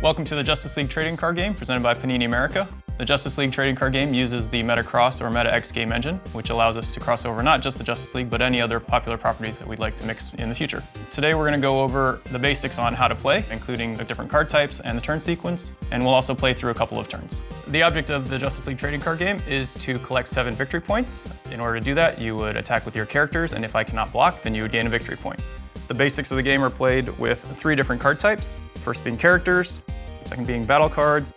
Welcome to the Justice League trading card game presented by Panini America. The Justice League trading card game uses the Metax or Metax game engine, which allows us to cross over not just the Justice League, but any other popular properties that we'd like to mix in the future. Today we're going to go over the basics on how to play, including the different card types and the turn sequence, and we'll also play through a couple of turns. The object of the Justice League trading card game is to collect 7 victory points. In order to do that, you would attack with your characters, and if I cannot block, then you would gain a victory point. The basics of the game are played with 3 different card types, the first being characters, the second being battle cards,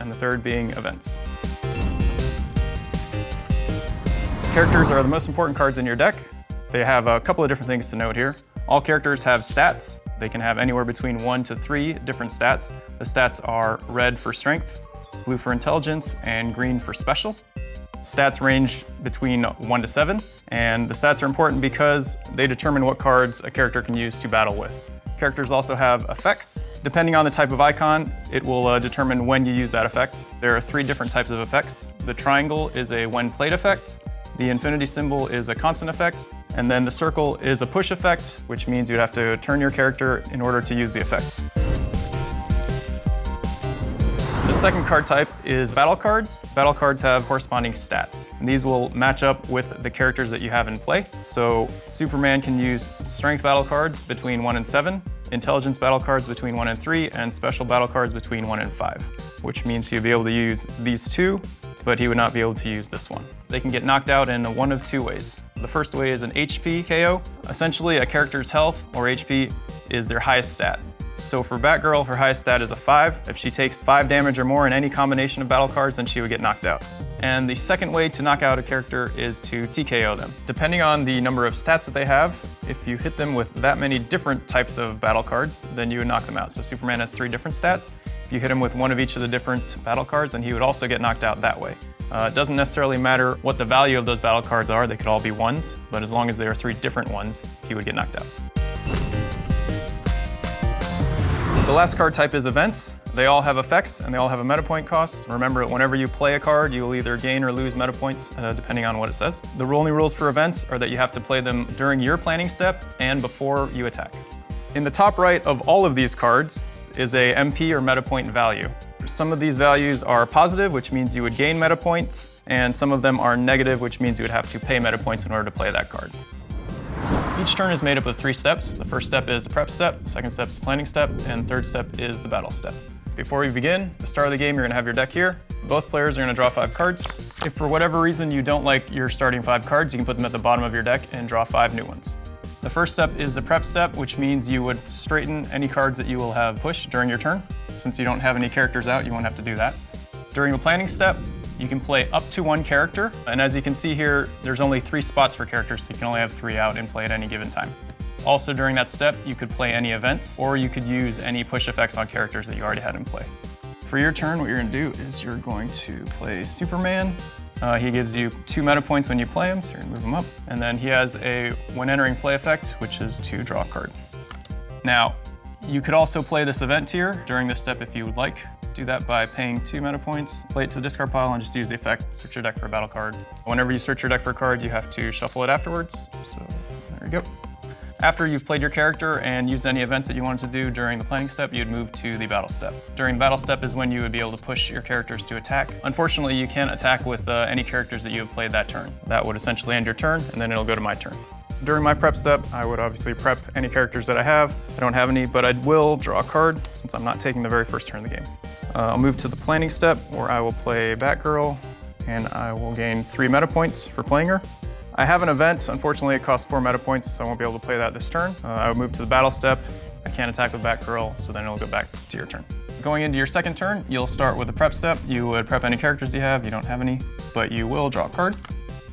and the third being events. Characters are the most important cards in your deck. They have a couple of different things to note here. All characters have stats. They can have anywhere between 1 to 3 different stats. The stats are red for strength, blue for intelligence, and green for special. Stats range between 1 to 7, and the stats are important because they determine what cards a character can use to battle with. Characters also have effects. Depending on the type of icon, it will determine when you use that effect. There are 3 different types of effects. The triangle is a when played effect. The infinity symbol is a constant effect, and then the circle is a push effect, which means you'd have to turn your character in order to use the effect. The second card type is battle cards. Battle cards have corresponding stats, and these will match up with the characters that you have in play. So Superman can use strength battle cards between 1 and 7, intelligence battle cards between 1 and 3, and special battle cards between 1 and 5, which means he'll be able to use these 2, but he would not be able to use this one. They can get knocked out in one of 2 ways. The first way is an HP KO. Essentially, a character's health, or HP, is their highest stat. So for Batgirl, her highest stat is a 5. If she takes 5 damage or more in any combination of battle cards, then she would get knocked out. And the second way to knock out a character is to TKO them. Depending on the number of stats that they have, if you hit them with that many different types of battle cards, then you would knock them out. So Superman has 3 different stats. If you hit him with one of each of the different battle cards, then he would also get knocked out that way. It doesn't necessarily matter what the value of those battle cards are. They could all be 1s, but as long as there are 3 different ones, he would get knocked out. The last card type is events. They all have effects and they all have a meta point cost. Remember, whenever you play a card, you will either gain or lose meta points depending on what it says. The only rules for events are that you have to play them during your planning step and before you attack. In the top right of all of these cards is a MP or meta point value. Some of these values are positive, which means you would gain meta points, and some of them are negative, which means you would have to pay meta points in order to play that card. Each turn is made up of 3 steps. The first step is the prep step, the second step is the planning step, and third step is the battle step. Before we begin, at the start of the game, you're gonna have your deck here. Both players are gonna draw 5 cards. If for whatever reason you don't like your starting 5 cards, you can put them at the bottom of your deck and draw 5 new ones. The first step is the prep step, which means you would straighten any cards that you will have pushed during your turn. Since you don't have any characters out, you won't have to do that. During the planning step, you can play up to 1 character, and as you can see here, there's only 3 spots for characters, so you can only have 3 out in play at any given time. Also during that step, you could play any events, or you could use any push effects on characters that you already had in play. For your turn, what you're going to do is you're going to play Superman. He gives you 2 meta points when you play him, so you're going to move him up. And then he has a when entering play effect, which is to draw a card. Now, you could also play this event tier during this step if you would like. Do that by paying 2 meta points, play it to the discard pile, and just use the effect, search your deck for a battle card. Whenever you search your deck for a card, you have to shuffle it afterwards. So there you go. After you've played your character and used any events that you wanted to do during the planning step, you'd move to the battle step. During the battle step is when you would be able to push your characters to attack. Unfortunately, you can't attack with any characters that you have played that turn. That would essentially end your turn, and then it'll go to my turn. During my prep step, I would obviously prep any characters that I have. I don't have any, but I will draw a card since I'm not taking the very first turn of the game. I'll move to the planning step where I will play Batgirl, and I will gain 3 meta points for playing her. I have an event. Unfortunately, it costs 4 meta points, so I won't be able to play that this turn. I will move to the battle step. I can't attack with Batgirl, so then it'll go back to your turn. Going into your second turn, you'll start with the prep step. You would prep any characters you have. You don't have any, but you will draw a card.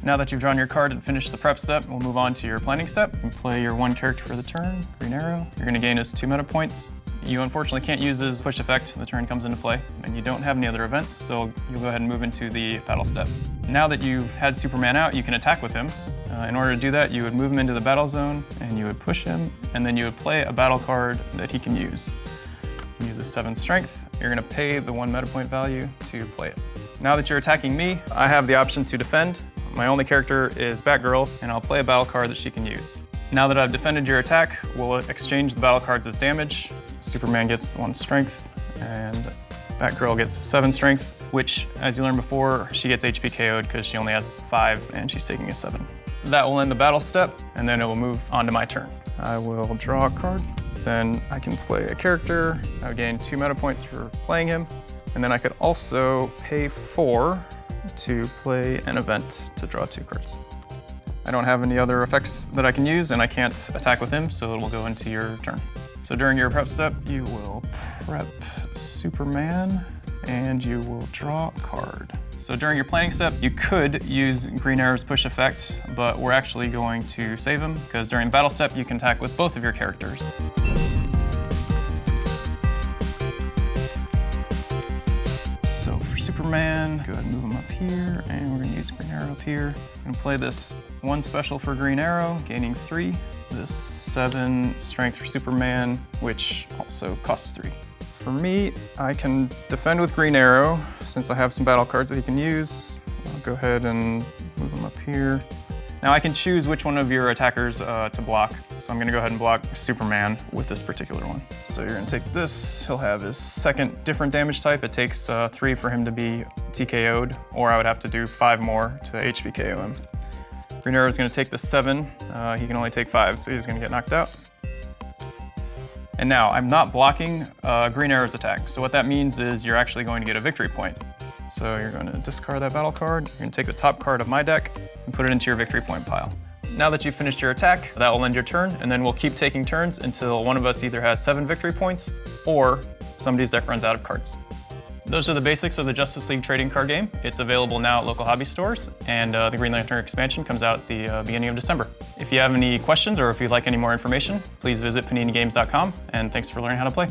Now that you've drawn your card and finished the prep step, we'll move on to your planning step. You play your 1 character for the turn, green arrow. You're going to gain his 2 meta points. You unfortunately can't use his push effect. The turn comes into play, and you don't have any other events, so you'll go ahead and move into the battle step. Now that you've had Superman out, you can attack with him. In order to do that, you would move him into the battle zone, and you would push him, and then you would play a battle card that he can use. He uses 7 strength. You're going to pay the 1 meta point value to play it. Now that you're attacking me, I have the option to defend. My only character is Batgirl, and I'll play a battle card that she can use. Now that I've defended your attack, we'll exchange the battle cards as damage. Superman gets 1 strength, And Batgirl gets 7 strength, which, as you learned before, she gets HP KO'd because she only has 5 and she's taking a 7. That will end the battle step, and then it will move on to my turn. I will draw a card, then I can play a character. I would gain 2 meta points for playing him, and then I could also pay 4 to play an event to draw 2 cards. I don't have any other effects that I can use, and I can't attack with him, so it will go into your turn. So during your prep step, you will prep Superman, and you will draw a card. So during your planning step, you could use Green Arrow's push effect, but we're actually going to save him, because during the battle step, you can attack with both of your characters. So for Superman, go ahead and move him up here, and we're gonna use Green Arrow up here. I'm gonna play this 1 special for Green Arrow, gaining 3. This 7 strength for Superman, which also costs 3. For me, I can defend with Green Arrow, since I have some battle cards that he can use. I'll go ahead and move him up here. Now I can choose which one of your attackers to block. So I'm gonna go ahead and block Superman with this particular one. So you're gonna take this, he'll have his 2nd different damage type. It takes 3 for him to be TKO'd, or I would have to do 5 more to HP KO him. Green Arrow is gonna take the 7. He can only take 5, so he's gonna get knocked out. And now I'm not blocking Green Arrow's attack. So what that means is you're actually going to get a victory point. So you're going to discard that battle card, you're going to take the top card of my deck and put it into your victory point pile. Now that you've finished your attack, that will end your turn, and then we'll keep taking turns until one of us either has 7 victory points or somebody's deck runs out of cards. Those are the basics of the Justice League trading card game. It's available now at local hobby stores, and the Green Lantern expansion comes out at the beginning of December. If you have any questions or if you'd like any more information, please visit paninigames.com, and thanks for learning how to play.